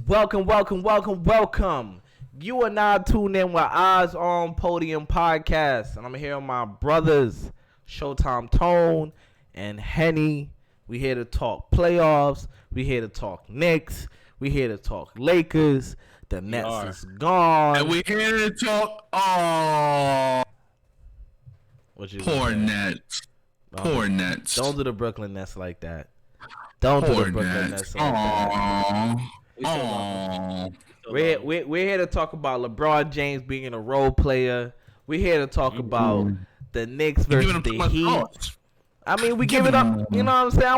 Welcome. You are now tuned in with Eyesonpodium podcast, and I'm here with my brothers, Showtime Tone and Henny. We here to talk playoffs. We here to talk Knicks. We here to talk Lakers. The Nets is gone. And we here to talk. Oh, poor Nets. Poor Nets. Don't do the Brooklyn Nets like that. Don't do the Brooklyn Nets like that. We're here to talk about LeBron James being a role player. We're here to talk about the Knicks versus the Heat. I mean, we give it up. You know what I'm saying? I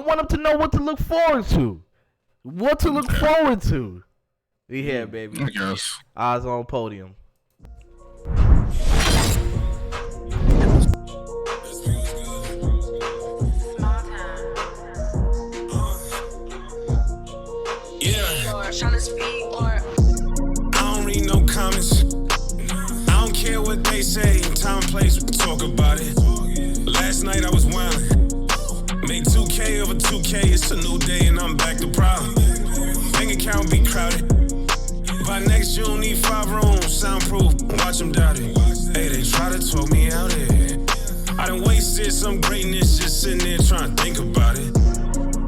want them to know what to look forward to. What to look forward to. We here, baby. I guess. Eyes on podium. I don't read no comments. I don't care what they say. Time and place, we can talk about it. Last night I was wildin'. Made 2K over 2K. It's a new day and I'm back to problem. Bank account be crowded. By next June, need 5 rooms, soundproof. Watch them doubt it. Hey, they try to talk me out here. I done wasted some greatness just sitting there trying to think about it.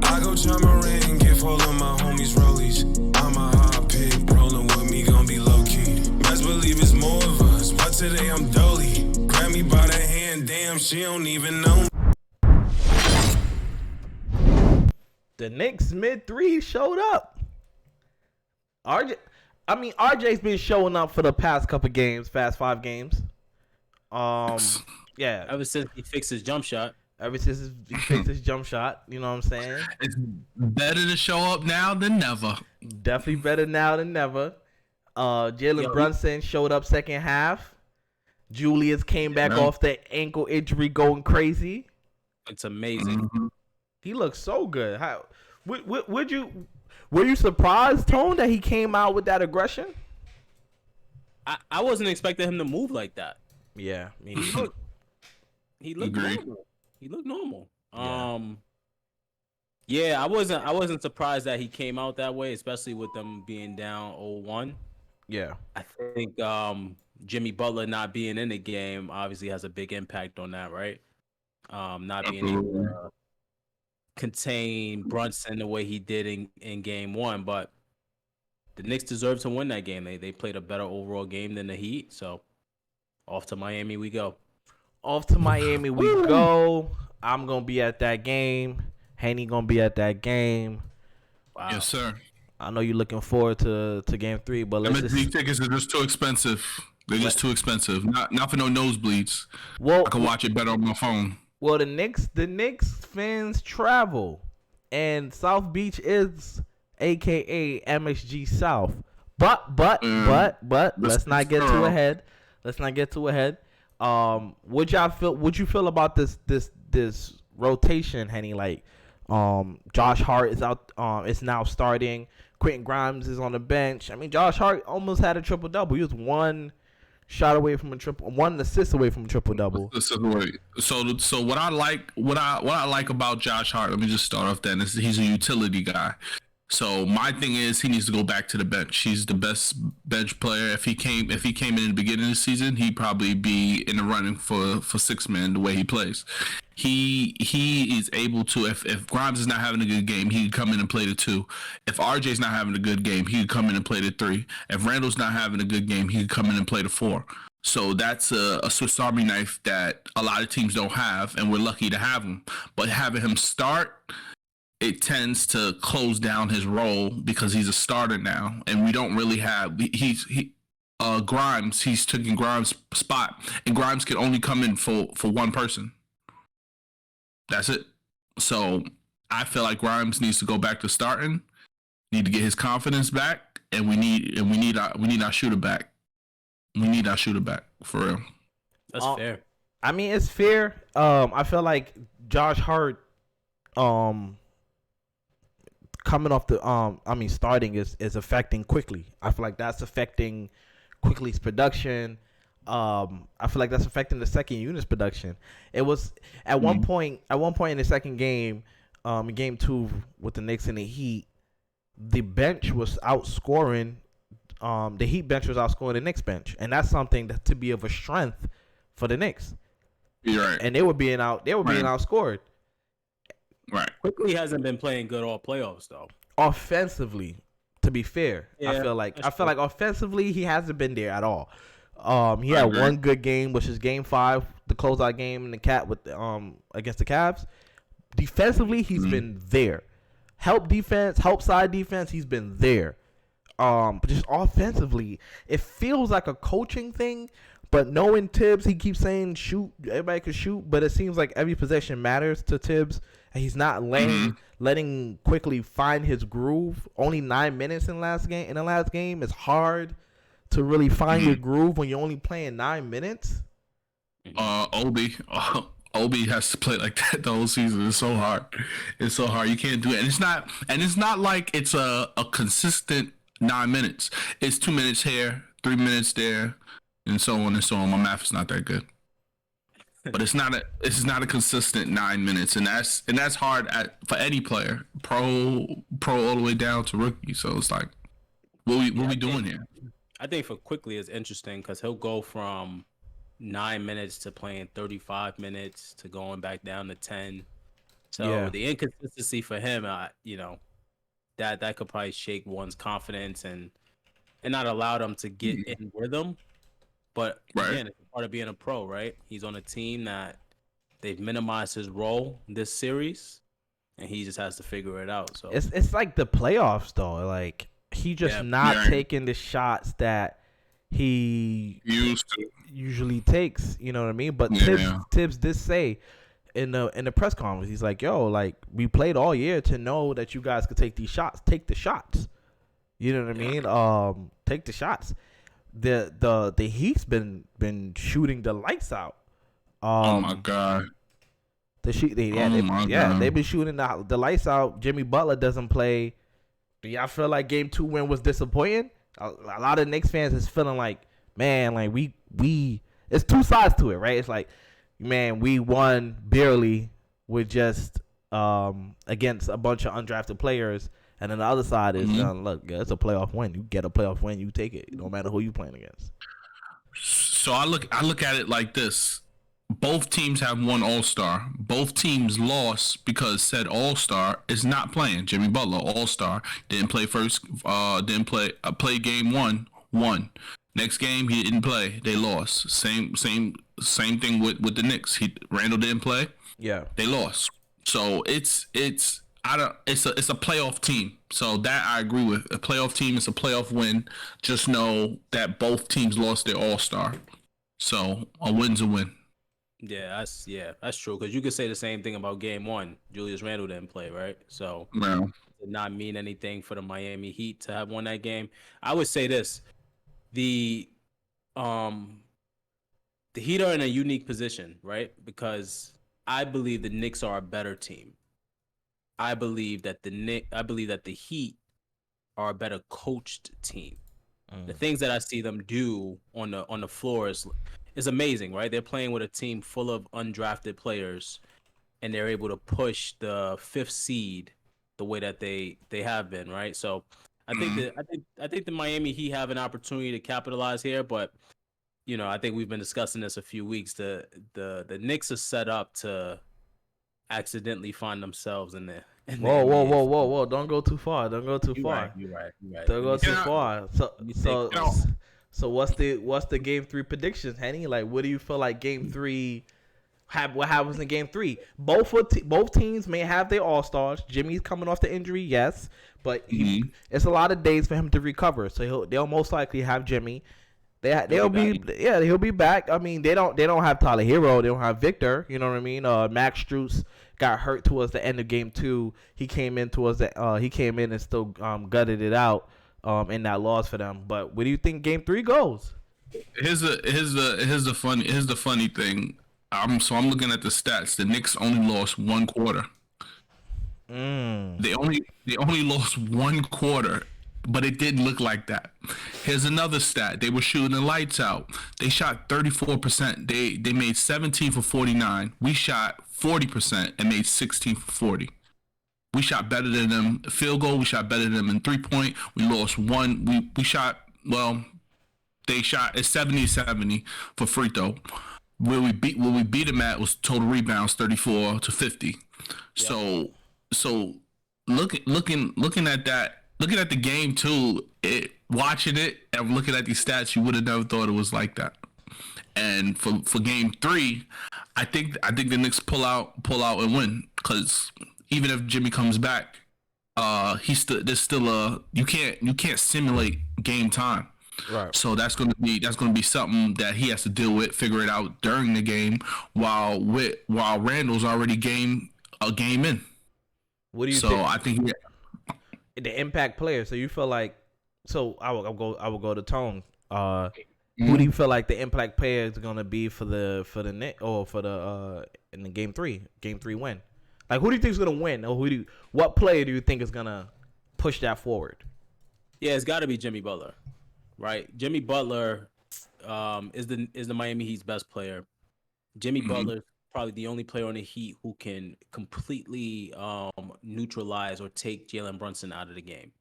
I go try my ring, give all of my homies rollies. I'm a hot pick, rolling with me, gon' be low key. Best believe it's more of us, but today I'm dolly. Grab me by the hand, damn, she don't even know. The Knicks mid-3 showed up. RJ's been showing up for the past couple games, past 5 games. Yeah. Ever since he fixed his jump shot. Ever since he fixed his jump shot, you know what I'm saying? It's better to show up now than never. Definitely better now than never. Jalen Brunson showed up second half. Julius came back off the ankle injury going crazy. It's amazing. Mm-hmm. He looks so good. Were you surprised, Tone, that he came out with that aggression? I wasn't expecting him to move like that. Yeah, me He looked Agreed. normal. He looked normal. Yeah. I wasn't surprised that he came out that way, especially with them being down 0-1. Yeah. I think Jimmy Butler not being in the game obviously has a big impact on that, right? Not being able to contain Brunson the way he did in game 1, but the Knicks deserve to win that game. They played a better overall game than the Heat, so off to Miami we go. Off to Miami we go. I'm going to be at that game. Haney going to be at that game. Wow. Yes, sir. I know you're looking forward to game 3, but let's MSG tickets are just too expensive. They're just too expensive. Not for no nosebleeds. Well, I can watch it better on my phone. Well, the Knicks fans travel, and South Beach is AKA MSG South. But let's not get too ahead. Let's not get too ahead. What you feel about this rotation, Henny? Like, Josh Hart is out. Is now starting. Quentin Grimes is on the bench. I mean, Josh Hart almost had a triple double. He was one assist away from a triple double. So what I like about Josh Hart, let me just start off then, is he's a utility guy. So my thing is he needs to go back to the bench. He's the best bench player. If he came in the beginning of the season, he'd probably be in the running for 6-man the way he plays. He is able to, if Grimes is not having a good game, he could come in and play the 2. If RJ's not having a good game, he could come in and play the 3. If Randall's not having a good game, he could come in and play the 4. So that's a Swiss Army knife that a lot of teams don't have, and we're lucky to have him. But having him start, it tends to close down his role because he's a starter now, and we don't really have Grimes. He's taking Grimes' spot, and Grimes can only come in for one person. That's it. So I feel like Grimes needs to go back to starting. Need to get his confidence back, and we need our shooter back. We need our shooter back for real. That's fair. I mean, it's fair. I feel like Josh Hart, coming off the starting is affecting Quickly. I feel like that's affecting Quickly's production. I feel like that's affecting the second unit's production. It was at one point in the second game, game 2 with the Knicks and the Heat, the bench was outscoring. The Heat bench was outscoring the Knicks bench, and that's something that to be of a strength for the Knicks. You're right. And they were being outscored. Right. Quickly hasn't been playing good all playoffs though. Offensively, to be fair, I feel like offensively he hasn't been there at all. He had one good game, which is Game 5, the closeout game in the cat with against the Cavs. Defensively, he's been there. Help side defense, he's been there. But just offensively, it feels like a coaching thing. But knowing Tibbs, he keeps saying shoot, everybody can shoot, but it seems like every possession matters to Tibbs, and he's not letting quickly find his groove. Only 9 minutes in the last game, it's hard to really find your groove when you're only playing 9 minutes. Obi has to play like that the whole season. It's so hard. It's so hard. You can't do it, and it's not like it's a consistent 9 minutes. It's 2 minutes here, 3 minutes there, and so on and so on. My math is not that good, but it's not a consistent 9 minutes, and that's hard for any player, pro all the way down to rookie. So it's like, what we doing here? I think for Quickly it's interesting because he'll go from 9 minutes to playing 35 minutes to going back down to 10. So the inconsistency for him, that could probably shake one's confidence and not allow them to get in rhythm. But again, it's part of being a pro, right? He's on a team that they've minimized his role this series, and he just has to figure it out. So it's like the playoffs though. Like he just not taking the shots that he usually takes. You know what I mean? But Tibbs did say in the press conference, he's like, "Yo, like we played all year to know that you guys could take these shots. Take the shots. You know what I mean? Take the shots." The Heat's been shooting the lights out. Oh my god. They've been shooting the lights out. Jimmy Butler doesn't play. Do y'all feel like Game 2 win was disappointing? A lot of Knicks fans is feeling like, man, like we it's two sides to it, right? It's like, man, we won barely with just against a bunch of undrafted players. And then the other side is, look, it's a playoff win. You get a playoff win, you take it. No matter who you playing against. So I look at it like this. Both teams have one All-Star. Both teams lost because said All-Star is not playing. Jimmy Butler, All-Star, didn't play played game 1, won. Next game he didn't play. They lost. Same thing with the Knicks. Randall didn't play. Yeah. They lost. So it's a playoff team. So that I agree with. A playoff team is a playoff win. Just know that both teams lost their All-Star. So a win's a win. Yeah, that's true. Because you could say the same thing about Game 1. Julius Randle didn't play, right? So it did not mean anything for the Miami Heat to have won that game. I would say this: the Heat are in a unique position, right? Because I believe the Knicks are a better team. I believe that the Heat are a better coached team. The things that I see them do on the floor is amazing, right? They're playing with a team full of undrafted players, and they're able to push the 5th seed the way that they have been, right? So I think the Miami Heat have an opportunity to capitalize here, but I think we've been discussing this a few weeks. The Knicks are set up to accidentally find themselves in there. Whoa! Don't go too far. You're right. Don't go too far. So what's the Game 3 predictions, Henny? Like, what do you feel like Game 3? What happens in Game 3? Both teams may have their All-Stars. Jimmy's coming off the injury, yes, but it's a lot of days for him to recover. So they'll most likely have Jimmy. He'll be back. I mean, they don't have Tyler Hero. They don't have Victor. You know what I mean? Max Strus got hurt towards the end of Game 2. He came in and still gutted it out in that loss for them. But where do you think Game 3 goes? Here's the funny thing. I'm looking at the stats. The Knicks only lost one quarter. They only lost one quarter. But it didn't look like that. Here's another stat. They were shooting the lights out. They shot 34%. They made 17 for 49. We shot 40% and made 16 for 40. We shot better than them field goal. We shot better than them in 3-point. We lost one. We shot, well, they shot at 70-70 for free throw. Where we beat them at was total rebounds 34-50. Yep. So looking at that, looking at the game too, watching it and looking at these stats, you would have never thought it was like that. And for game 3, I think the Knicks pull out and win, because even if Jimmy comes back, there's still you can't simulate game time. Right. So that's gonna be something that he has to deal with, figure it out during the game, while Randall's already a game in. What do you think? So I think the impact player. So you feel like, so I will go to Tone. Who do you feel like the impact player is gonna be for the Knicks, or for the in the game 3 win? Like, who do you think is gonna win, or what player do you think is gonna push that forward? Yeah, it's got to be Jimmy Butler, right? Jimmy Butler is the Miami Heat's best player. Jimmy Butler is probably the only player on the Heat who can completely neutralize or take Jalen Brunson out of the game.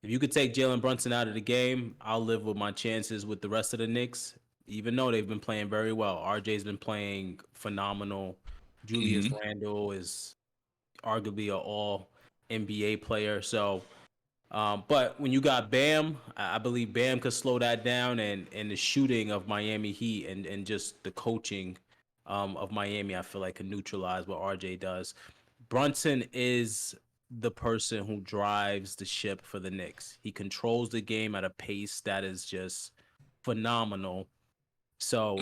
If you could take Jalen Brunson out of the game, I'll live with my chances with the rest of the Knicks, even though they've been playing very well. RJ's been playing phenomenal. Julius Randle is arguably an all-NBA player. So, but when you got Bam, I believe Bam could slow that down, and the shooting of Miami Heat and just the coaching of Miami, I feel like can neutralize what RJ does. Brunson is the person who drives the ship for the Knicks. He controls the game at a pace that is just phenomenal. So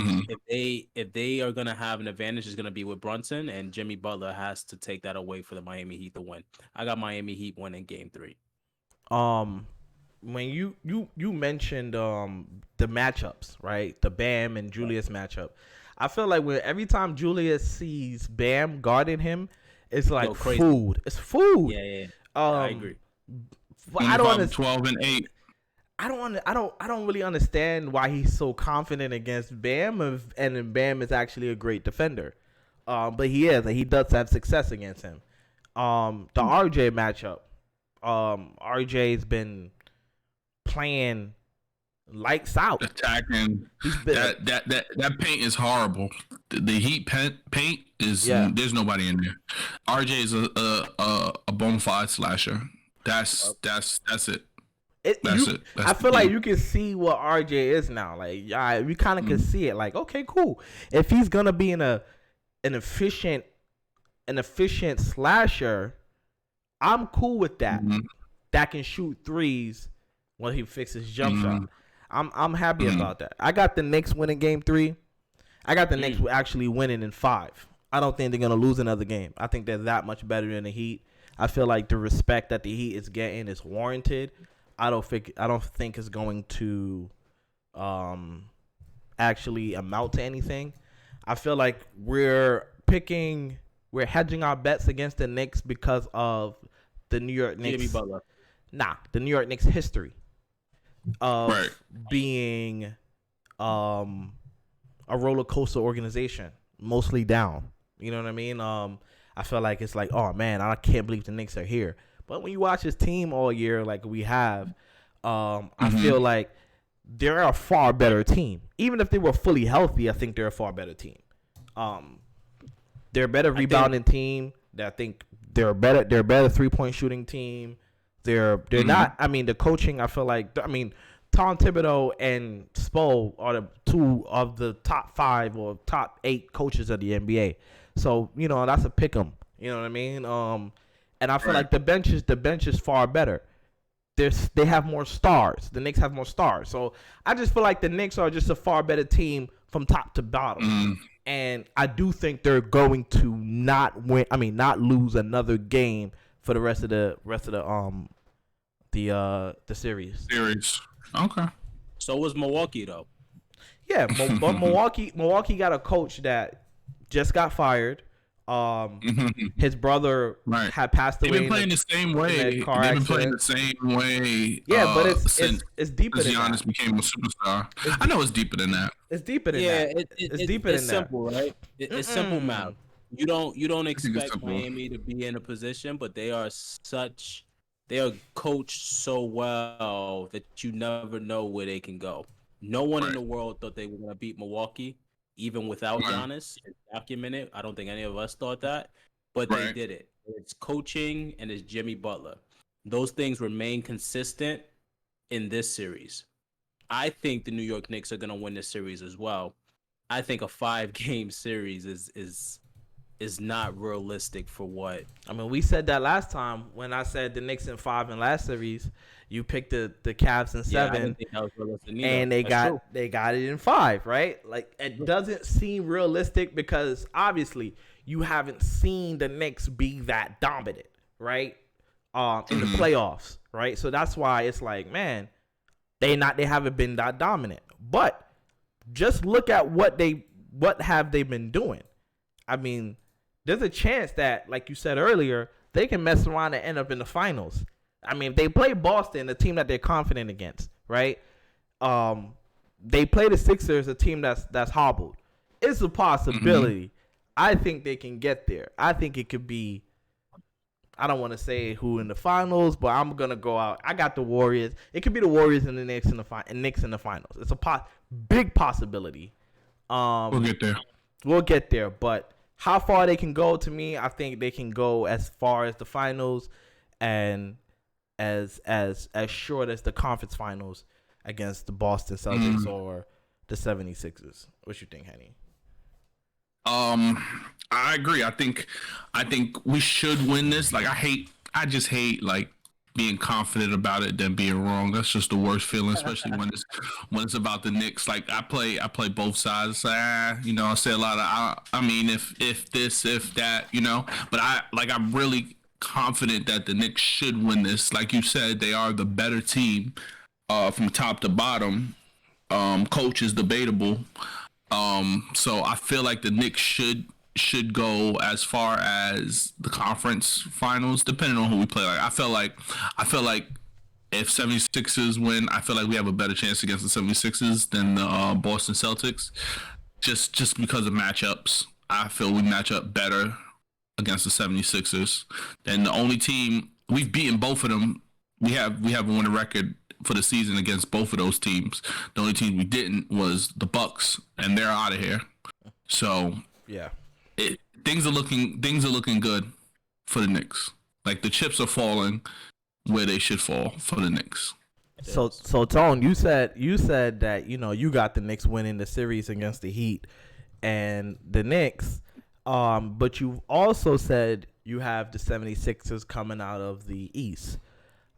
if they are gonna have an advantage, it's gonna be with Brunson, and Jimmy Butler has to take that away for the Miami Heat to win. I got Miami Heat winning game 3. When you mentioned the matchups, right? The Bam and Julius matchup. I feel like every time Julius sees Bam guarding him, it's like food. It's food. Yeah. I agree. I don't understand. 12 and 8. I don't really understand why he's so confident against Bam, and Bam is actually a great defender. But he is, and he does have success against him. The RJ matchup. RJ's been playing lights out, attacking. That paint is horrible. The Heat paint is there's nobody in there. RJ is a bona fide slasher. That's it. I feel like you can see what RJ is now. Like, we kind of can see it. Like, okay, cool. If he's gonna be an efficient slasher, I'm cool with that. That can shoot threes when he fixes jump shot. I'm happy about that. I got the Knicks winning game 3. I got the Knicks actually winning in 5. I don't think they're gonna lose another game. I think they're that much better than the Heat. I feel like the respect that the Heat is getting is warranted. I don't think it's going to actually amount to anything. I feel like we're hedging our bets against the Knicks because of the New York Knicks. Jimmy Butler. The New York Knicks history of being a roller coaster organization, mostly down. You know what I mean? I feel like it's like, oh man, I can't believe the Knicks are here. But when you watch this team all year, like we have, I feel like they're a far better team. Even if they were fully healthy, I think they're a far better team. They're a better rebounding team. I think they're a better 3-point shooting team. They're not. I mean, the coaching. I feel like. I mean, Tom Thibodeau and Spo are the 2 of the top 5 or top 8 coaches of the NBA. So that's a pick 'em. You know what I mean? And I feel like the bench is far better. They have more stars. The Knicks have more stars. So I just feel like the Knicks are just a far better team from top to bottom. And I do think they're going to not lose another game for the rest of the series. Okay. So was Milwaukee though. Yeah, but Milwaukee got a coach that just got fired. His brother had passed away. They've been playing the same way. They've been playing the same way. Yeah, but it's deeper than Giannis that. became a superstar. I know it's deeper than that. It's deeper than that. It's deeper than that. It's simple, right? It's simple math. You don't I think it's expect simple. Miami to be in a position, but they are coached so well that you never know where they can go. No one in Right. the world thought they were going to beat Milwaukee, even without Right. Giannis. It's documented. I don't think any of us thought that, but they Right. did it. It's coaching and it's Jimmy Butler. Those things remain consistent in this series. I think the New York Knicks are going to win this series as well. I think a 5-game series is not realistic for what. I mean, we said that last time when I said the Knicks in 5 in last series. You picked the Cavs in 7, Yeah, I didn't think that was realistic either. and they got it in 5, right? Like, it doesn't seem realistic because obviously you haven't seen the Knicks be that dominant, right? In the playoffs, right? So that's why it's like, man, they haven't been that dominant. But just look at what have they been doing. I mean, there's a chance that, like you said earlier, they can mess around and end up in the finals. I mean, if they play Boston, a team that they're confident against, right? They play the Sixers, a team that's hobbled. It's a possibility. I think they can get there. I think it could be. I don't want to say who in the finals, but I'm gonna go out. I got the Warriors. It could be the Warriors and the Knicks in the finals. It's a big possibility. We'll get there. We'll get there, but how far they can go, to me, I think they can go as far as the finals and as short as the conference finals against the Boston Celtics or the 76ers. What you think, Henny? I agree. I think we should win this. Like, I just hate like being confident about it than being wrong. That's just the worst feeling, especially when it's about the Knicks. Like, I play both sides. I say a lot of I mean, if this, if that, but I'm really confident that the Knicks should win this. Like you said, they are the better team from top to bottom. Coach is debatable. So I feel like the Knicks should go as far as the conference finals, depending on who we play. Like, I feel like if 76ers win, I feel like we have a better chance against the 76ers than the Boston Celtics, just because of matchups. I feel we match up better against the 76ers. And the only team we've beaten, both of them, we have a winning record for the season against both of those teams. The only team we didn't was the Bucks, and they're out of here. So yeah, things are looking good for the Knicks. Like, the chips are falling where they should fall for the Knicks. So Tone, you said that you got the Knicks winning the series against the Heat and the Knicks, but you also said you have the 76ers coming out of the East.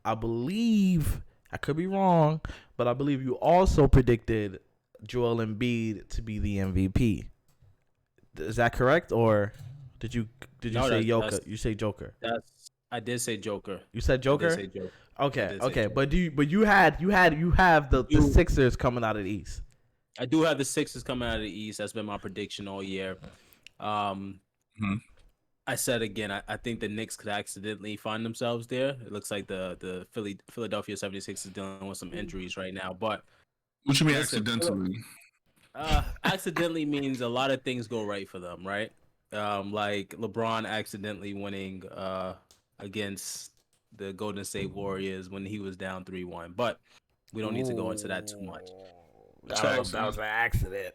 I believe, I could be wrong, but I believe you also predicted Joel Embiid to be the MVP. Is that correct, or did you say Joker? You say Joker. I did say Joker. You said Joker? I did say Joker. Okay. Joker. But you have the Sixers coming out of the East. I do have the Sixers coming out of the East. That's been my prediction all year. I said again, I think the Knicks could accidentally find themselves there. It looks like the Philadelphia 76ers is dealing with some injuries right now. But what you mean accidentally? Accidentally means a lot of things go right for them, right? Like LeBron accidentally winning against the Golden State Warriors when he was down 3-1. But we don't need to go into that too much. That was an accident.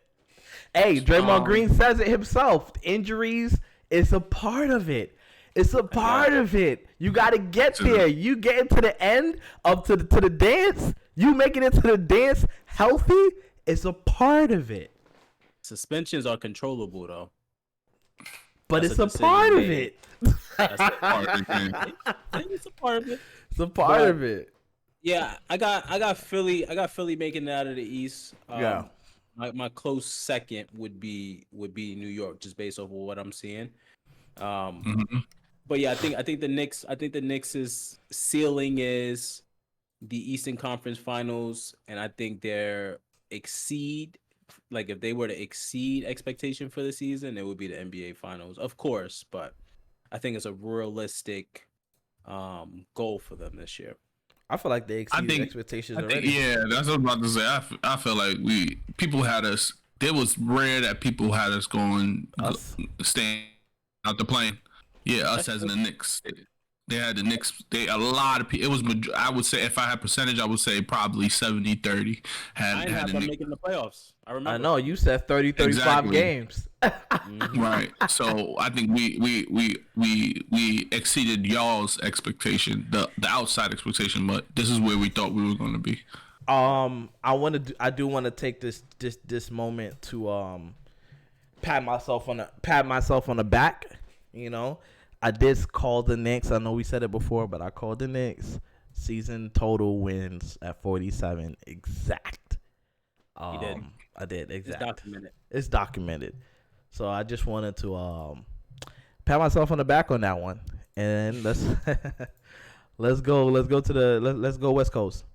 Hey, Draymond Green says it himself. Injuries is a part of it. It's a part of it. You got to get there. You getting to the end to the dance. You making it to the dance healthy is a part of it. Suspensions are controllable, though. But it's a part of it. That's a part of it. It's a part of it. It's a part of it. Yeah, I got Philly. I got Philly making it out of the East. My close second would be New York, just based off of what I'm seeing. But yeah, I think the Knicks' ceiling is the Eastern Conference Finals, and I think they're exceed. Like, if they were to exceed expectation for the season, it would be the NBA Finals, of course. But I think it's a realistic goal for them this year. I feel like they exceeded expectations already. Yeah, that's what I was about to say. I feel like people had us. It was rare that people had us staying Out the plane. Yeah, us as in the Knicks. They had the Knicks. A lot of people. It was. I would say if I had percentage, I would say probably 70-30. I didn't have them making the playoffs. I remember. I know you said 30, 35 Exactly. games. Right. So I think we exceeded y'all's expectation, the outside expectation, but this is where we thought we were going to be. I do want to take this moment to pat myself on the back. You know, I did call the Knicks. I know we said it before, but I called the Knicks season total wins at 47 exact. You did. I did exact. It's documented. So I just wanted to pat myself on the back on that one, and let's go West Coast.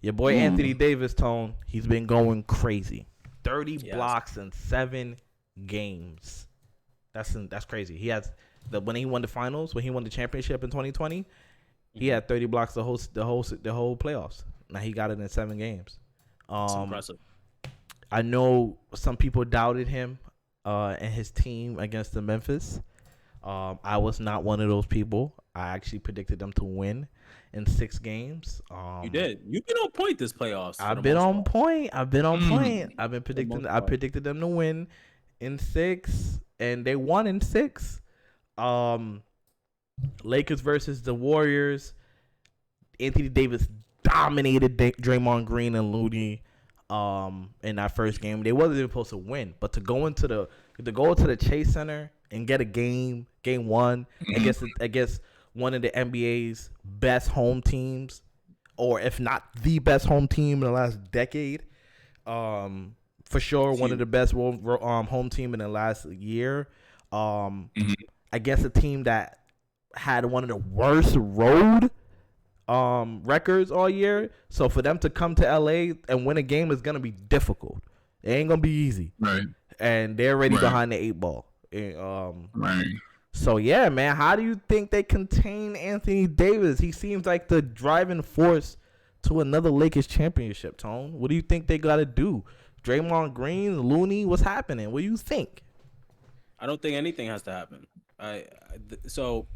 Your boy Anthony Davis, Tone, he's been going crazy. 30 blocks in 7 games. That's crazy. He has when he won the finals, when he won the championship in 2020, he had 30 blocks the whole playoffs. Now he got it in 7 games. That's impressive. I know some people doubted him and his team against the Memphis. I was not one of those people. I actually predicted them to win in 6 games. You did. You've been on point this playoffs. I've been on point. I predicted them to win in 6, and they won in 6. Lakers versus the Warriors. Anthony Davis dominated Draymond Green and Looney in that first game. They wasn't even supposed to win, but to go to the Chase Center and get a game 1 against one of the NBA's best home teams, or if not the best home team in the last decade, for sure one of the best home team in the last year. I guess a team that had one of the worst road records all year. So for them to come to LA and win a game is gonna be difficult. It ain't gonna be easy. Right. And they're already behind the 8 ball. Right. So yeah, man, how do you think they contain Anthony Davis? He seems like the driving force to another Lakers championship, Tone. What do you think they gotta do? Draymond Green, Looney, what's happening? What do you think? I don't think anything has to happen. So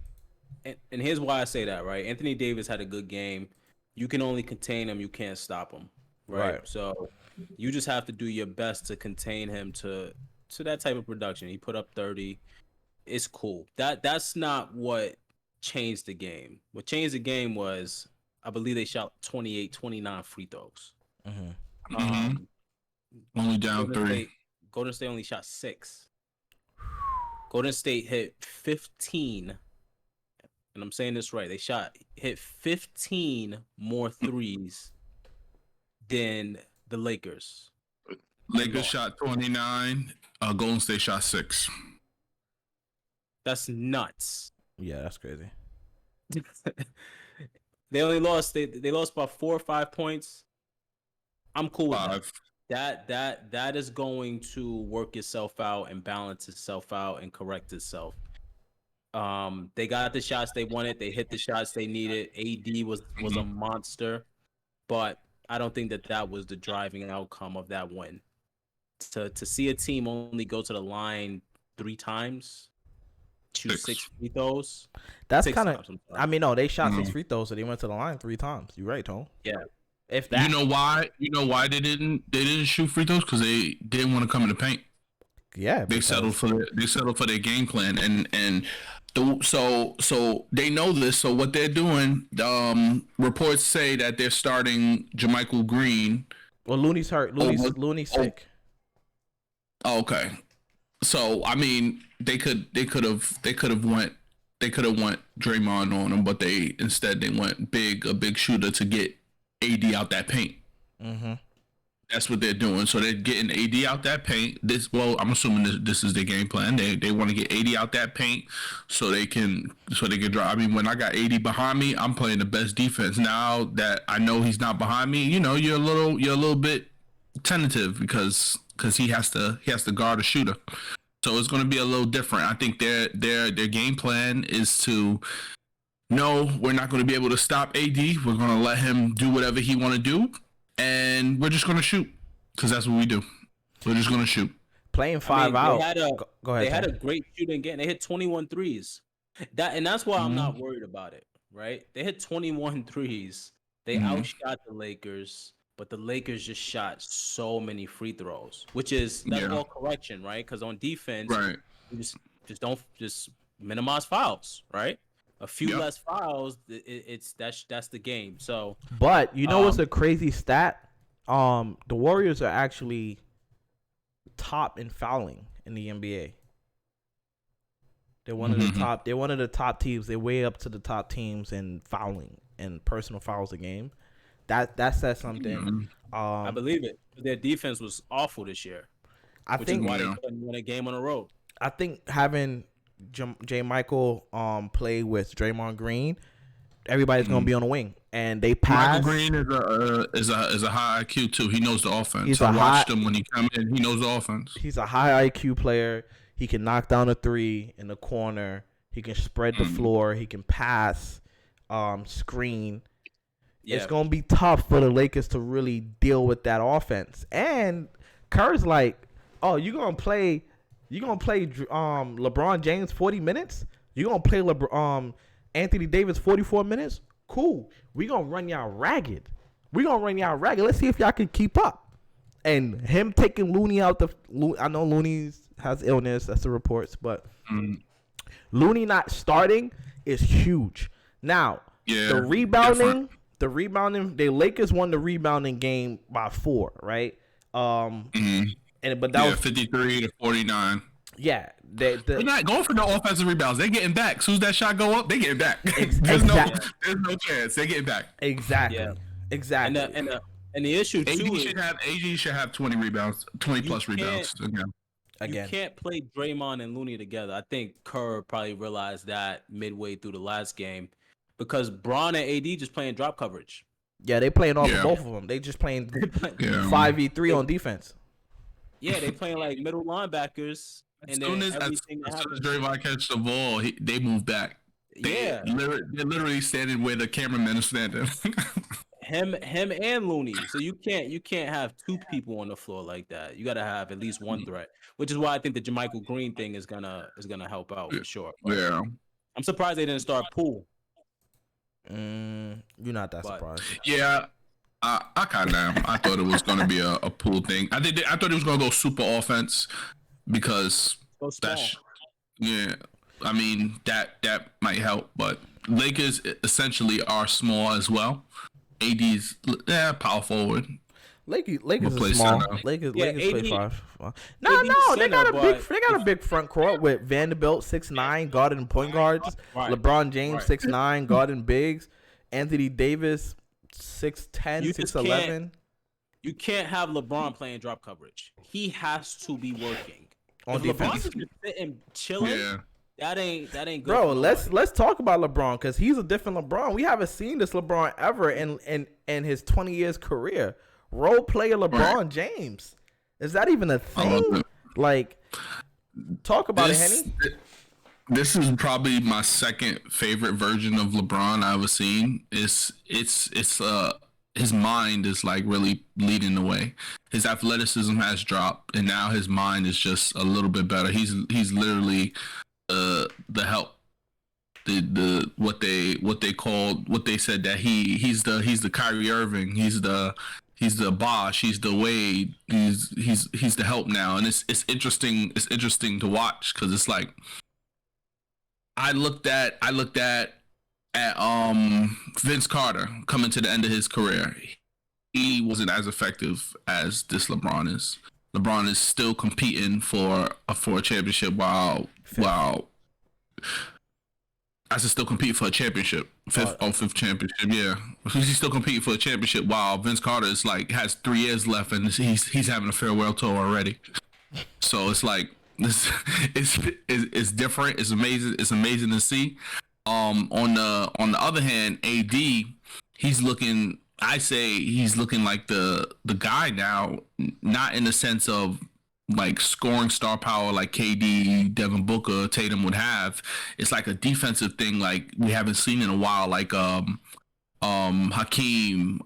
here's why I say that, right? Anthony Davis had a good game. You can only contain him. You can't stop him, right? So you just have to do your best to contain him to that type of production. He put up 30. It's cool. That's not what changed the game. What changed the game was, I believe they shot 28, 29 free throws. Only down 3. Golden State only shot 6. Golden State hit 15, and I'm saying this right. They hit 15 more threes than the Lakers. Lakers shot 29. Golden State shot 6. That's nuts. Yeah, that's crazy. They only lost. They lost by 4 or 5 points. I'm cool with 5. That is going to work itself out and balance itself out and correct itself. They got the shots they wanted. They hit the shots they needed. AD was a monster, but I don't think that was the driving outcome of that win. To see a team only go to the line 3 times, shoot 6 free throws. That's kind of. I mean, no, they shot 6 free throws, so they went to the line 3 times. You're right, Tone. Yeah. If that, you know why they didn't shoot free throws? Because they didn't want to come in the paint. Yeah, they settled for their game plan, so they know this. So what they're doing, reports say that they're starting JaMychal Green. Well, Looney's hurt. Looney's sick. Oh, okay. So I mean, they could have went Draymond on him, but instead they went a big shooter to get AD out that paint. That's what they're doing. So they're getting AD out that paint. I'm assuming this is their game plan. They want to get AD out that paint so they can drive. I mean, when I got AD behind me, I'm playing the best defense. Now that I know he's not behind me, you're a little bit tentative because he has to guard a shooter. So it's going to be a little different. I think their game plan is to, no, we're not going to be able to stop AD. We're going to let him do whatever he want to do, and we're just going to shoot because that's what we do. We're just going to shoot. playing 5 out. Go ahead. They had a great shooting game. They hit 21 threes. That's why I'm not worried about it. Right? They hit 21 threes. They outshot the Lakers, but the Lakers just shot so many free throws, which is that's all correction, right? Because on defense, you just don't minimize fouls, right? A few less fouls, that's the game. So, but you know what's a crazy stat? The Warriors are actually top in fouling in the NBA. They're one of the top. They're one of the top teams. They're way up to the top teams in fouling and personal fouls a game. That says something. I believe it. Their defense was awful this year. I think why they couldn't win a game on the road. I think having J. Michael play with Draymond Green, everybody's gonna be on the wing, and they pass. Michael Green is a high IQ too. He knows the offense. I watched him when he come in. He knows the offense. He's a high IQ player. He can knock down a three in the corner. He can spread the floor. He can pass, screen. Yeah. It's gonna be tough for the Lakers to really deal with that offense. And Kerr's like, "Oh, you gonna play LeBron James 40 minutes? You gonna play Anthony Davis 44 minutes? Cool. We gonna run y'all ragged. Let's see if y'all can keep up." And him taking Looney out I know Looney has illness. That's the reports, but Looney not starting is huge. Now, the rebounding, the Lakers won the rebounding game by 4, right? But that was 53 to 49. Yeah, they're not going for no offensive rebounds. They're getting back. As soon as that shot go up, they getting back. There's no chance. They're getting back. Exactly. Yeah. Exactly. And the issue too AD should have 20 rebounds, 20 plus rebounds again. You can't play Draymond and Looney together. I think Kerr probably realized that midway through the last game because Bron and AD just playing drop coverage. Yeah, they playing off of both of them. They just playing 5v3 on defense. Yeah, they playing like middle linebackers. As soon as Draymond catch the ball, they move back. They're literally standing where the cameraman is standing. Him and Looney. So you can't have two people on the floor like that. You got to have at least one threat, which is why I think the Jermichael Green thing is gonna help out for sure. But I'm surprised they didn't start Poole. You're not that surprised. Yeah, I kind of am. I thought it was gonna be a Poole thing. I thought it was gonna go super offense because I mean that might help, but Lakers essentially are small as well. AD's power forward. Lakers is small. Center. Lakers play 5. No, they got a big front court with Vanderbilt 6'9" guarding point guards, LeBron James 6'9" guarding bigs, Anthony Davis 6'10", 6'11". You can't have LeBron playing drop coverage. He has to be working on defense. LeBron's just sitting chilling. That ain't good. Bro, let's talk about LeBron because he's a different LeBron. We haven't seen this LeBron ever in his 20 years career. Role player LeBron James. Is that even a thing? Like, talk about it, Henny. This is probably my second favorite version of LeBron I've ever seen. It's his mind is like really leading the way. His athleticism has dropped, and now his mind is just a little bit better. He's literally the help, the what they said that he's the Kyrie Irving, he's the Bosh, he's the Wade, he's the help now, and it's interesting to watch because it's like I looked at Vince Carter coming to the end of his career. He wasn't as effective as this LeBron is. LeBron is still competing for a championship while I should still compete for a championship. Fifth championship, yeah. He's still competing for a championship while Vince Carter is like has 3 years left and he's having a farewell tour already. So it's like it's different. It's amazing. It's amazing to see. On the other hand, AD, he's looking. I say he's looking like the guy now, not in the sense of like scoring star power like KD, Devin Booker, Tatum would have. It's like a defensive thing like we haven't seen in a while. Like Hakeem,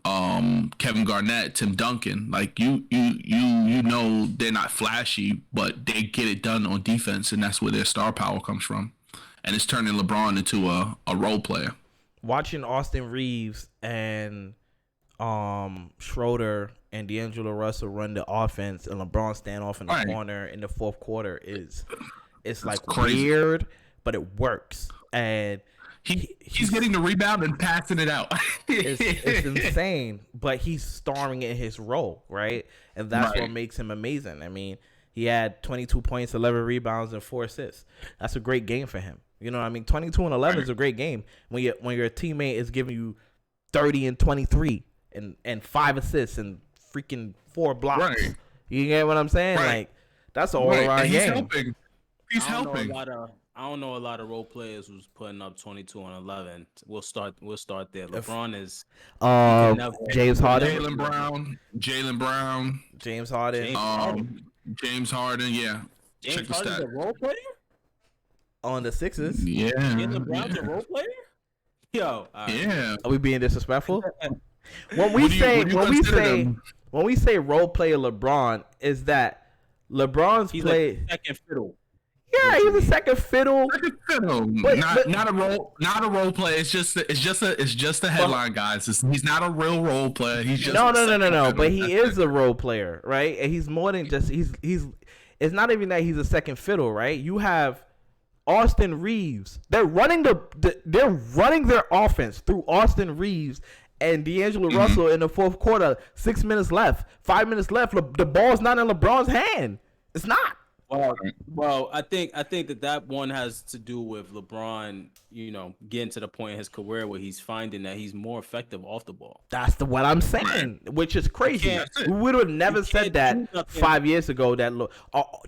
Kevin Garnett, Tim Duncan. Like you know they're not flashy, but they get it done on defense, and that's where their star power comes from. And it's turning LeBron into a role player. Watching Austin Reeves and Schroeder and D'Angelo Russell run the offense and LeBron stand off in the corner in the fourth quarter it's like crazy. Weird, but it works. And he's getting the rebound and passing it out. it's insane, but he's starring in his role, right? And that's what makes him amazing. I mean, he had 22 points, 11 rebounds, and 4 assists. That's a great game for him. You know what I mean? 22 and 11 is a great game when your teammate is giving you 30 and 23 and 5 assists and freaking 4 blocks. Right. You get what I'm saying? Like, that's an all-around game. He's helping. I don't know a lot of role players who's putting up 22 and 11. We'll start there. LeBron is James Harden, Jaylen Brown, James Harden, James Harden. Yeah, James Harden's a role player on the Sixers. Yeah, Jaylen Brown's a role player. Yo, yeah. Are we being disrespectful? When we say role player LeBron, is that LeBron's play like second fiddle. Yeah, he's a second fiddle. But not a role player. It's just a headline, guys. He's not a real role player. He's just no. But he is a role player, right? And he's more than just he's. It's not even that he's a second fiddle, right? You have Austin Reeves. They're running their offense through Austin Reeves and D'Angelo Russell in the fourth quarter. 6 minutes left. 5 minutes left. The ball's not in LeBron's hand. It's not. Well, I think that one has to do with LeBron, getting to the point in his career where he's finding that he's more effective off the ball. That's what I'm saying, which is crazy. We would have never said that 5 years ago that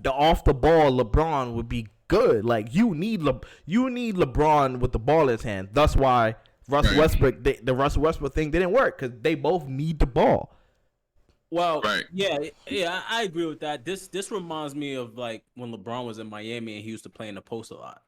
the off the ball LeBron would be good. Like you need LeBron with the ball in his hand. That's why Russell Westbrook, the Russell Westbrook thing didn't work because they both need the ball. Well, yeah, I agree with that. This reminds me of like when LeBron was in Miami and he used to play in the post a lot,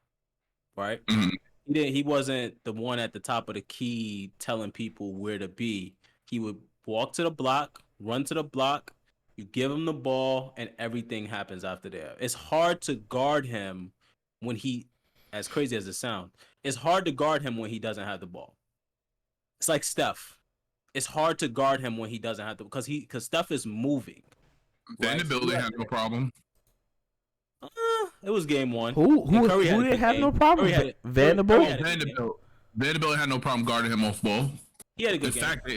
right? Mm-hmm. He wasn't the one at the top of the key telling people where to be. He would walk to the block, run to the block, you give him the ball, and everything happens after there. It's hard to guard him when he, as crazy as it sounds, it's hard to guard him when he doesn't have the ball. It's like Steph. It's hard to guard him when he doesn't have to because Steph is moving. Vanderbilt had no problem. It was game one. Who didn't have no problem? Vanderbilt had no problem guarding him off ball. He had a good game. In fact,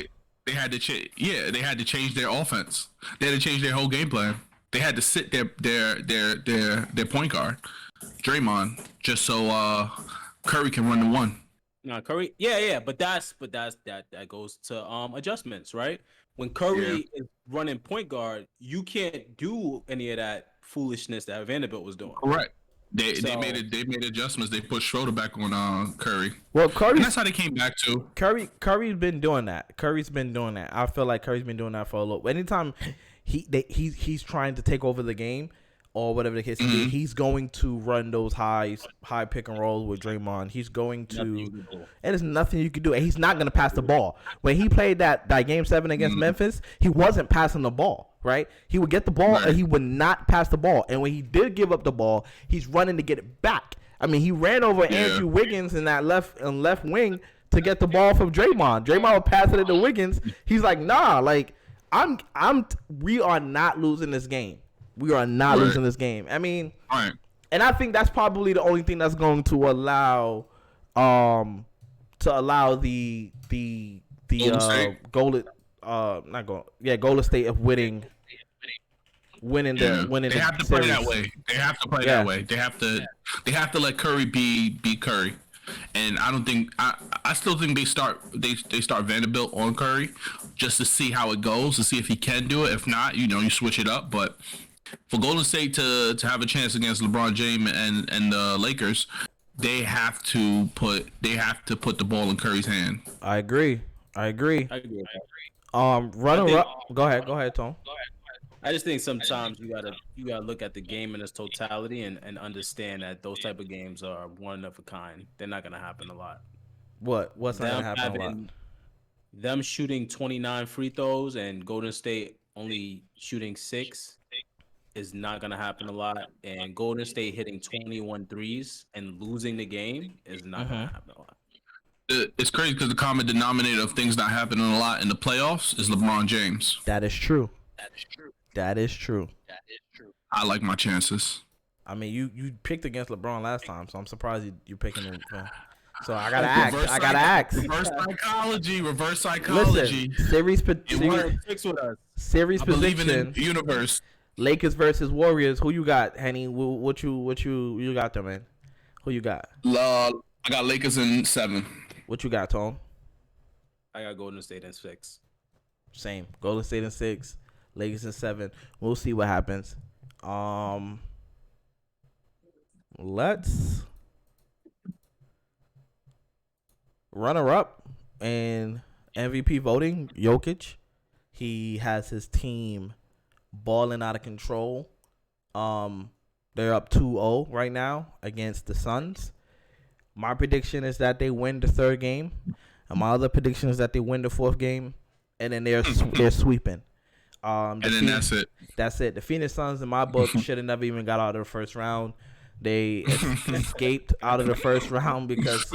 they had to change. Yeah, they had to change their offense. They had to change their whole game plan. They had to sit their point guard, Draymond, just so Curry can run the one. No, Curry, yeah, but that goes to adjustments, right? When Curry is running point guard, you can't do any of that foolishness that Vanderbilt was doing. Correct. They made adjustments. They put Schroeder back on Curry. Well, Curry. That's how they came back to. Curry's been doing that. I feel like Curry's been doing that for a little. Anytime he's trying to take over the game, or whatever the case is, he's going to run those high pick and rolls with Draymond. He's going to, and there's nothing you can do. And he's not going to pass the ball. When he played that game 7 against Memphis, he wasn't passing the ball, right? He would get the ball and he would not pass the ball. And when he did give up the ball, he's running to get it back. I mean, he ran over Andrew Wiggins in that left wing to get the ball from Draymond. Draymond would pass it to Wiggins. He's like, nah, like we are not losing this game. We are not losing this game. I mean, and I think that's probably the only thing that's going to allow the Golden State of winning the They have to play that way. They have to play that way. They have to let Curry be Curry. And I still think they start Vanderbilt on Curry just to see how it goes, to see if he can do it. If not, you switch it up. But for Golden State to have a chance against LeBron James and the Lakers, they have to put the ball in Curry's hand. I agree. Go ahead, Tom. I just think sometimes you gotta look at the game in its totality and understand that those type of games are one of a kind. They're not gonna happen a lot. What's not gonna happen a lot? them shooting 29 free throws and Golden State only shooting 6 is not going to happen a lot. And Golden State hitting 21 threes and losing the game is not going to happen a lot. It's crazy because the common denominator of things not happening a lot in the playoffs is LeBron James. That is true. That is true. I like my chances. I mean, you picked against LeBron last time, so I'm surprised you're picking him. So I gotta ask. Reverse psychology. Listen, series Six with us. series I believe in position. the universe. Lakers versus Warriors. Who you got, Henny? What you got there, man? Who you got? I got Lakers in 7. What you got, Tone? I got Golden State in 6. Same. Golden State in 6. Lakers in 7. We'll see what happens. Let's runner up and MVP voting. Jokic. He has his team balling out of control. They're up 2-0 right now against the Suns. My prediction is that they win the 3rd game, and my other prediction is that they win the 4th game, and then they're sweeping. And then that's it. That's it. The Phoenix Suns, in my book, should have never even got out of the first round. They escaped out of the first round because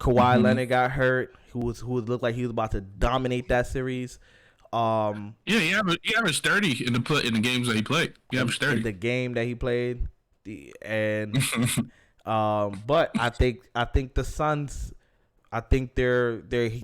Kawhi Leonard got hurt. Who looked like he was about to dominate that series. He averaged 30 in the games that he played. He averaged 30 in the game that he played. But I think the Suns, I think they're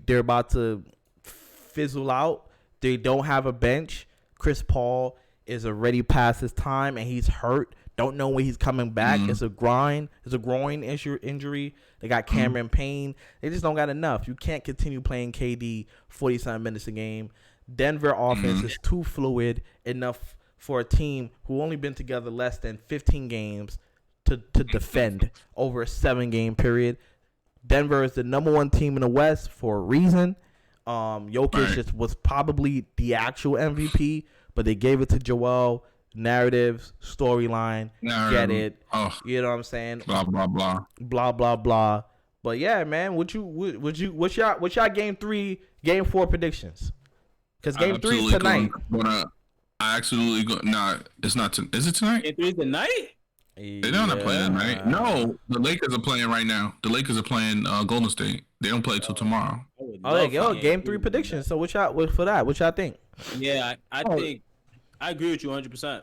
about to fizzle out. They don't have a bench. Chris Paul is already past his time and he's hurt. Don't know when he's coming back. It's a groin injury. They got Cameron Payne. They just don't got enough. You can't continue playing KD 47 minutes a game. Denver offense is too fluid enough for a team who only been together less than 15 games to defend over a 7-game period. Denver is the number 1 team in the West for a reason. Jokic was probably the actual MVP, but they gave it to Joel. Narratives, storyline, get it. You know what I'm saying? Blah blah blah. Blah blah blah. But yeah, man, what's y'all game 3, game 4 predictions? Because game 3 is tonight. I absolutely go. Nah, it's not. Is it tonight? Game 3 is tonight. They're not playing tonight. No, the Lakers are playing right now. The Lakers are playing Golden State. They don't play till tomorrow. Game 3 predictions. So what y'all think? Yeah, I think I agree with you 100%.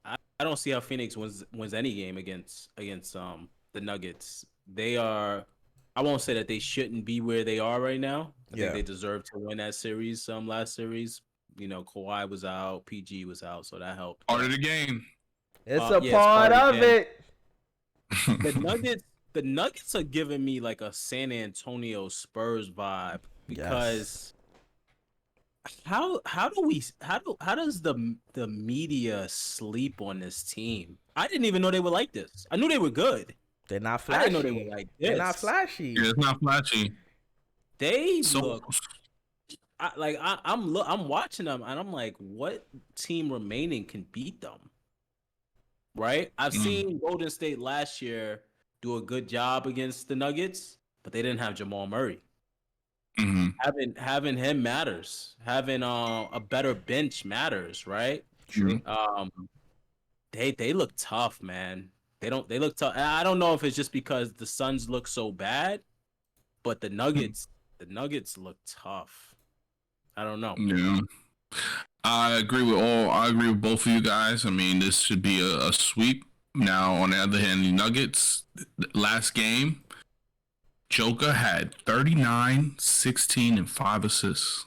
I don't see how Phoenix wins any game against the Nuggets. They are. I won't say that they shouldn't be where they are right now. I think they deserve to win that series. Last series, Kawhi was out, PG was out, so that helped. Part of the game. It's a part of it. The Nuggets are giving me like a San Antonio Spurs vibe because how does the media sleep on this team? I didn't even know they were like this. I knew they were good. They're not flashy. I didn't know they were like this. They're not flashy. Yeah, it's not flashy. They look. I'm watching them and I'm like, what team remaining can beat them? Right? I've seen Golden State last year do a good job against the Nuggets, but they didn't have Jamal Murray. Having him matters. Having a better bench matters, right? True. They look tough, man. They look tough. I don't know if it's just because the Suns look so bad, but the Nuggets look tough. I don't know. Yeah. I agree with both of you guys. I mean, this should be a sweep. Now, on the other hand, the Nuggets, last game, Joker had 39, 16, and 5 assists.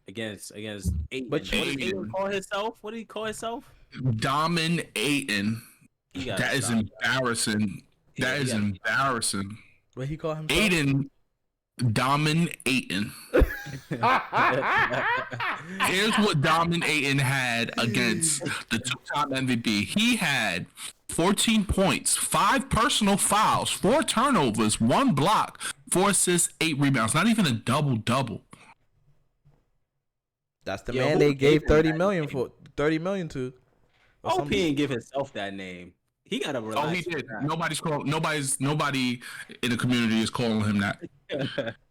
Against Ayton. What did he call himself? What did he call himself? Dominating. That is embarrassing. That is embarrassing. What he call himself? Ayton. Dominating. Here's what Dominating had against the 2-time MVP. He had 14 points, 5 personal fouls, 4 turnovers, 1 block, 4 assists, 8 rebounds. Not even a double-double. That's the man they gave $30 million to. I hope he didn't give himself that name. He got to relax. Oh, he did. Nobody in the community is calling him that.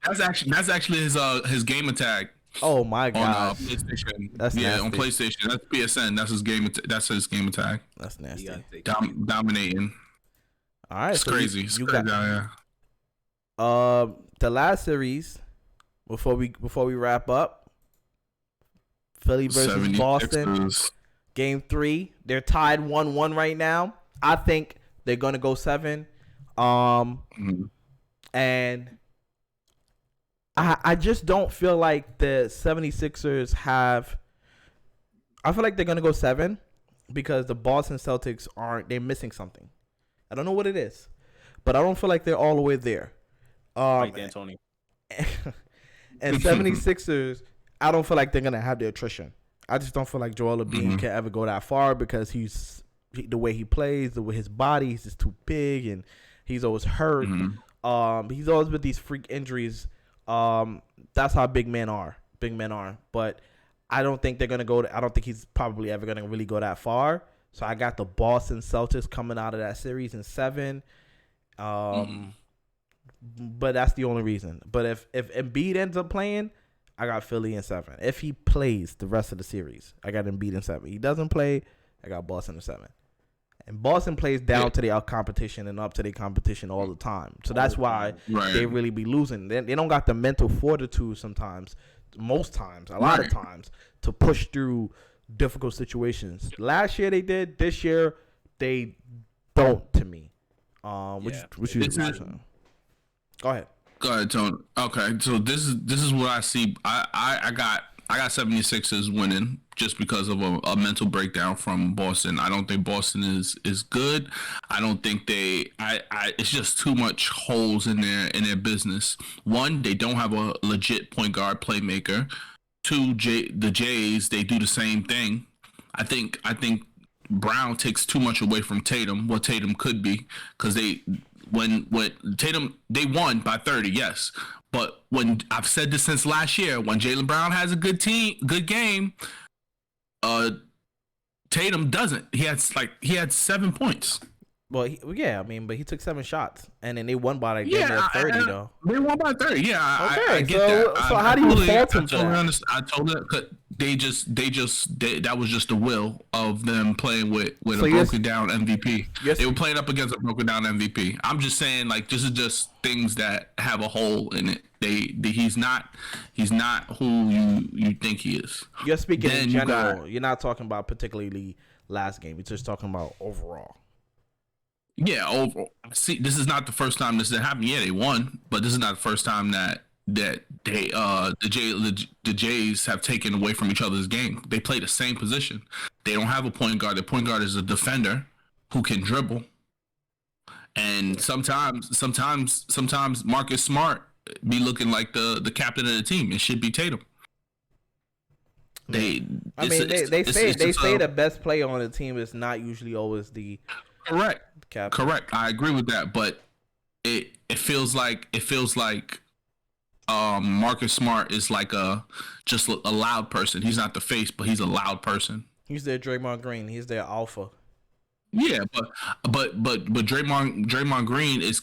That's actually his game attack. Oh my god. On PlayStation. That's nasty. On PlayStation. That's PSN. That's his game. That's his game attack. That's nasty. Dominating. All right, it's so crazy. You got the last series before we wrap up. Philly versus Boston. Game 3. They're tied 1-1 right now. I think they're gonna go 7. And I just don't feel like the 76ers have. I feel like they're gonna go 7 because the Boston Celtics they're missing something. I don't know what it is, but I don't feel like they're all the way there. Mike D'Antoni. And 76ers, I don't feel like they're gonna have the attrition. I just don't feel like Joel Embiid can ever go that far because the way he plays, the way his body is just too big, and he's always hurt. He's always with these freak injuries. That's how big men are. But I don't think they're gonna go. I don't think he's probably ever gonna really go that far. So I got the Boston Celtics coming out of that series in 7. But that's the only reason. But if Embiid ends up playing, I got Philly in 7. If he plays the rest of the series, I got Embiid in 7. He doesn't play, I got Boston in 7. And Boston plays down to their competition and up to their competition all the time. So that's why they really be losing. They don't got the mental fortitude sometimes, most times, a lot of times, to push through difficult situations. Last year they did. This year they don't to me. Which is Go ahead. Go ahead, Tony. Okay, so this is what I see. I got 76ers winning just because of a mental breakdown from Boston. I don't think Boston is good. I don't think it's just too much holes in their business. One, they don't have a legit point guard playmaker. Two, the Jays, they do the same thing. I think Brown takes too much away from Tatum, what Tatum could be, because when Tatum, they won by 30, yes. But when I've said this since last year, when Jaylen Brown has a good game, Tatum doesn't. He had 7 points. Well, but he took 7 shots, and then they won by 30 though. They won by 30. Yeah, okay, I get that. So how do you fault him for that? I told them that was just the will of them playing with a broken down MVP. They were playing up against a broken down MVP. I'm just saying, like, this is just things that have a hole in it. He's not who you think he is. You're speaking in general. You're not talking about particularly last game. You're just talking about overall. Yeah, overall. See, this is not the first time this has happened. Yeah, they won, but this is not the first time that they the Jays have taken away from each other's game. They play the same position. They don't have a point guard. The point guard is a defender who can dribble. And sometimes Marcus Smart be looking like the captain of the team. It should be Tatum. They say the best player on the team is not usually always the captain. Correct. I agree with that, but it feels like Marcus Smart is like just a loud person. He's not the face, but he's a loud person. He's their Draymond Green. He's their alpha. Yeah, but Draymond Green is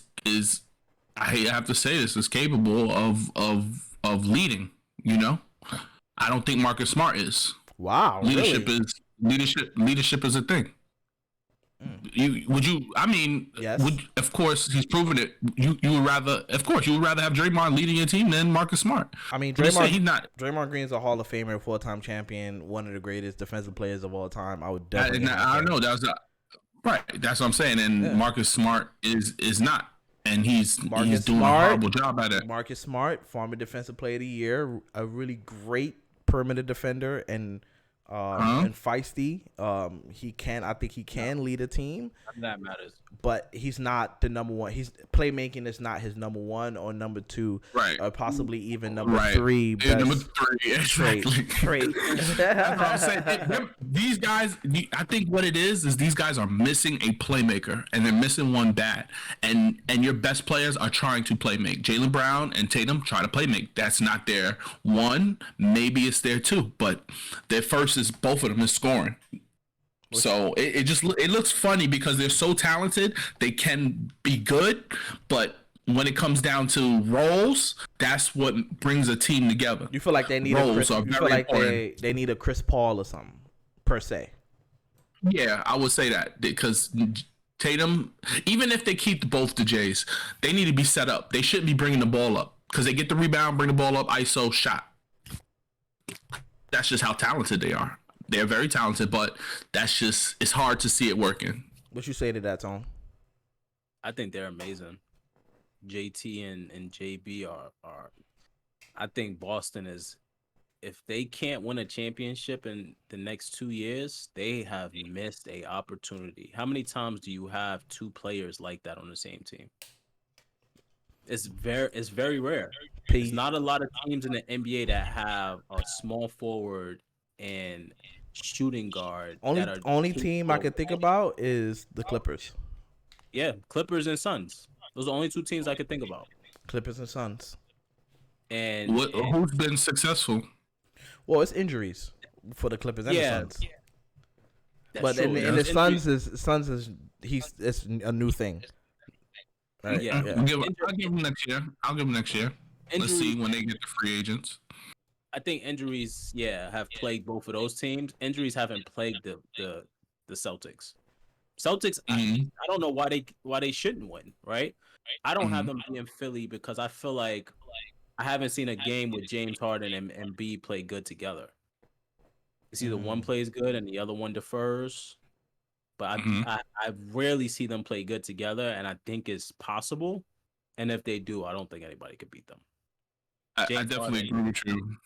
I have to say this, is capable of leading, you know? I don't think Marcus Smart is. Wow. Leadership is a thing. Yes. Of course, he's proven it. You would rather have Draymond leading your team than Marcus Smart. I mean, Draymond Green is a Hall of Famer, 4-time champion, one of the greatest defensive players of all time. I would definitely. I know that's what I'm saying. And Marcus Smart is not, and he's doing a horrible job at it. Marcus Smart, former Defensive Player of the Year, a really great perimeter defender and feisty. I think he can lead a team. That matters. But he's not the number one. His playmaking is not his number 1 or number 2, or possibly even number 3. Yeah, number 3, exactly. Trait. That's what I'm saying. These guys, I think what it is these guys are missing a playmaker, and they're missing one bad. And your best players are trying to playmake. Jaylen Brown and Tatum try to playmake. That's not their 1. Maybe it's their 2, but their first is both of them is scoring. So it looks funny because they're so talented. They can be good, but when it comes down to roles, that's what brings a team together. You feel like they need roles you feel like they need a Chris Paul or something per se. Yeah, I would say that because Tatum, even if they keep both the Jays, they need to be set up. They shouldn't be bringing the ball up because they get the rebound, bring the ball up, ISO, shot. That's just how talented they are. They're very talented, but it's hard to see it working. What you say to that, Tom? I think they're amazing. JT and JB are I think Boston is, if they can't win a championship in the next 2 years, they have missed a opportunity. How many times do you have two players like that on the same team? It's very rare. There's not a lot of teams in the NBA that have a small forward and shooting guard. Only team I can think about is the Clippers. Yeah, Clippers and Suns. Those are the only two teams I could think about. Clippers and Suns. And who's been successful? Well, it's injuries for the Clippers and the Suns. But true. in the Suns is it's a new thing. Right? Yeah. I'll give them next year. Let's see when they get the free agents. I think injuries, have plagued both of those teams. Injuries haven't plagued the Celtics. Celtics, I don't know why they shouldn't win, right? I don't have them be in Philly because I feel like I haven't seen a game with James Harden and B play good together. It's either one plays good and the other one defers. But I rarely see them play good together, and I think it's possible. And if they do, I don't think anybody could beat them. I definitely agree with you.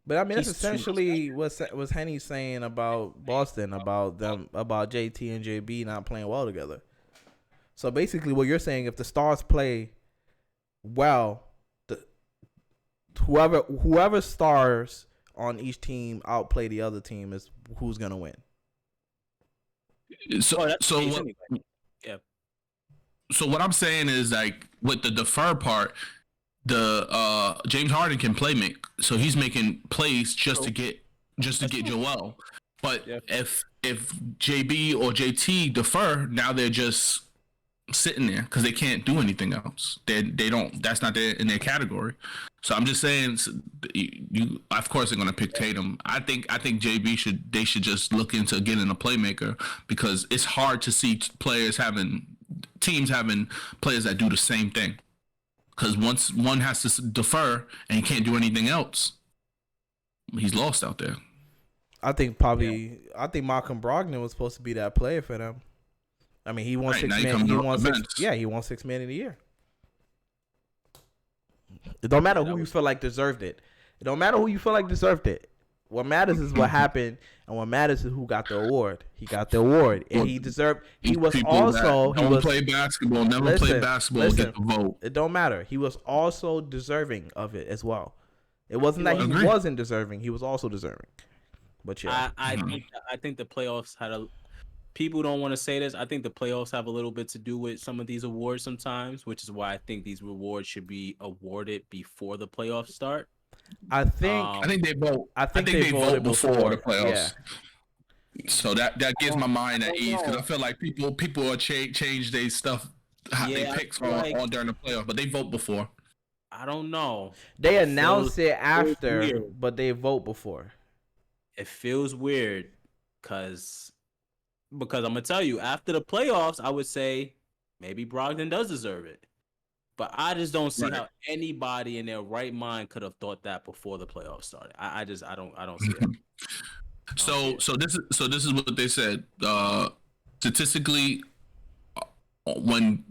But I mean, that's essentially what Henny saying about Boston, about JT and JB not playing well together. So basically, what you're saying, if the stars play well, whoever stars on each team outplay the other team is who's gonna win. So what I'm saying is, like, with the defer part, the James Harden can make, so he's making plays just to get Joel. But if JB or JT defer, now they're just sitting there because they can't do anything else. They don't. That's not in their category. So I'm just saying, you of course they're gonna pick Tatum. I think JB should just look into getting a playmaker because it's hard to see teams having players that do the same thing. Because once one has to defer and he can't do anything else, he's lost out there. I think Malcolm Brogdon was supposed to be that player for them. I mean, he won $6 million. He won $6 million a year. It don't matter who you feel like deserved it. It don't matter who you feel like deserved it. What matters is what happened, and what matters is who got the award. He got the award, and he deserved. He was also play basketball, play basketball, get the vote. It don't matter. He was also deserving of it as well. It wasn't that he wasn't deserving. He was also deserving. But yeah, I think the playoffs had a. People don't want to say this. I think the playoffs have a little bit to do with some of these awards sometimes, which is why I think these rewards should be awarded before the playoffs start. I think they vote. I think they vote before the playoffs. Yeah. So that gives my mind at ease because I feel like people will change their stuff, how they pick on during the playoffs, but they vote before. I don't know. They announce it after, but they vote before. It feels weird because I'm gonna tell you, after the playoffs, I would say maybe Brogdon does deserve it. But I just don't see how anybody in their right mind could have thought that before the playoffs started. I don't see it. So this is what they said. Statistically, when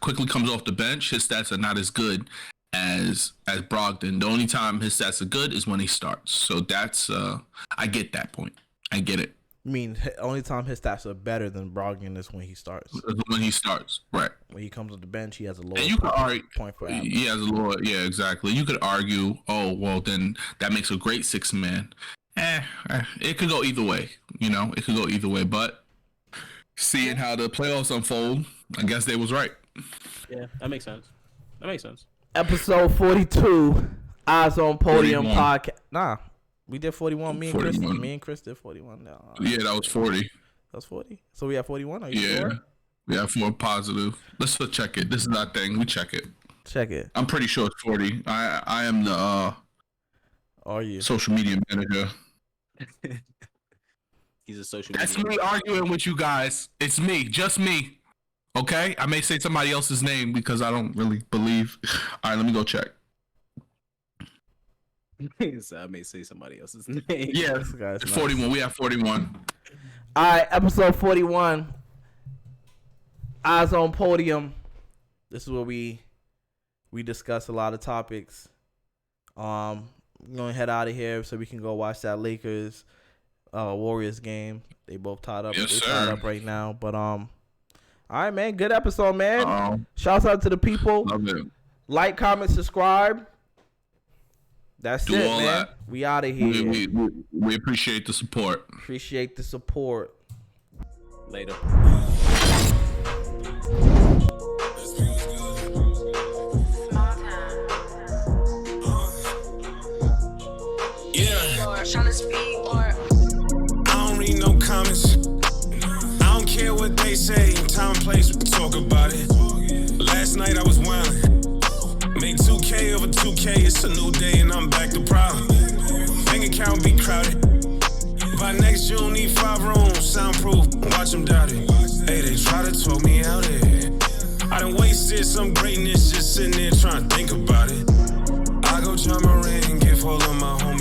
Quickly comes off the bench, his stats are not as good as Brogdon. The only time his stats are good is when he starts. So that's I get that point. I get it. I mean, only time his stats are better than Brogdon is when he starts. When he starts, right. When he comes on the bench, he has a lower point for average. He has a lower, exactly. You could argue, then that makes a great sixth man. It could go either way. It could go either way. But seeing how the playoffs unfold, I guess they was right. Yeah, that makes sense. Episode 42, Eyesonpodium podcast. We did 41. Me and 41. Chris did 41. No. Yeah, that was 40. That was 40. So we have 41. Are you Yeah. sure? We have 4 positive. Let's go check it. This is our thing. We check it. Check it. I'm pretty sure it's 40. I am the Are you? social media manager. He's a social That's media. me arguing with you guys. It's me, just me. Okay? I may say somebody else's name because I don't really believe. All right, let me go check. So I may say somebody else's name. Yeah, This guy's nuts. 41. We have 41. All right, episode 41. Eyes on Podium. This is where we discuss a lot of topics. We're gonna head out of here so we can go watch that Lakers Warriors game. They both tied up. Yes, They sir. tied up right now. But all right, man. Good episode, man. Shouts out to the people. Love it. Like, comment, subscribe. That's Do it, all man. that. We out of here. We appreciate the support. Appreciate the support. Later. Tryna speak or I don't read no comments. I don't care what they say. Time and place, we can talk about it. Last night I was wildin'. Made 2K over 2K. It's a new day and I'm back to problem. Bank account be crowded. By next June, need 5 rooms, soundproof. Watch them doubt it. Hey, they try to talk me out it. I done wasted some greatness just sitting there trying to think about it. I go try my ring, give all of my home.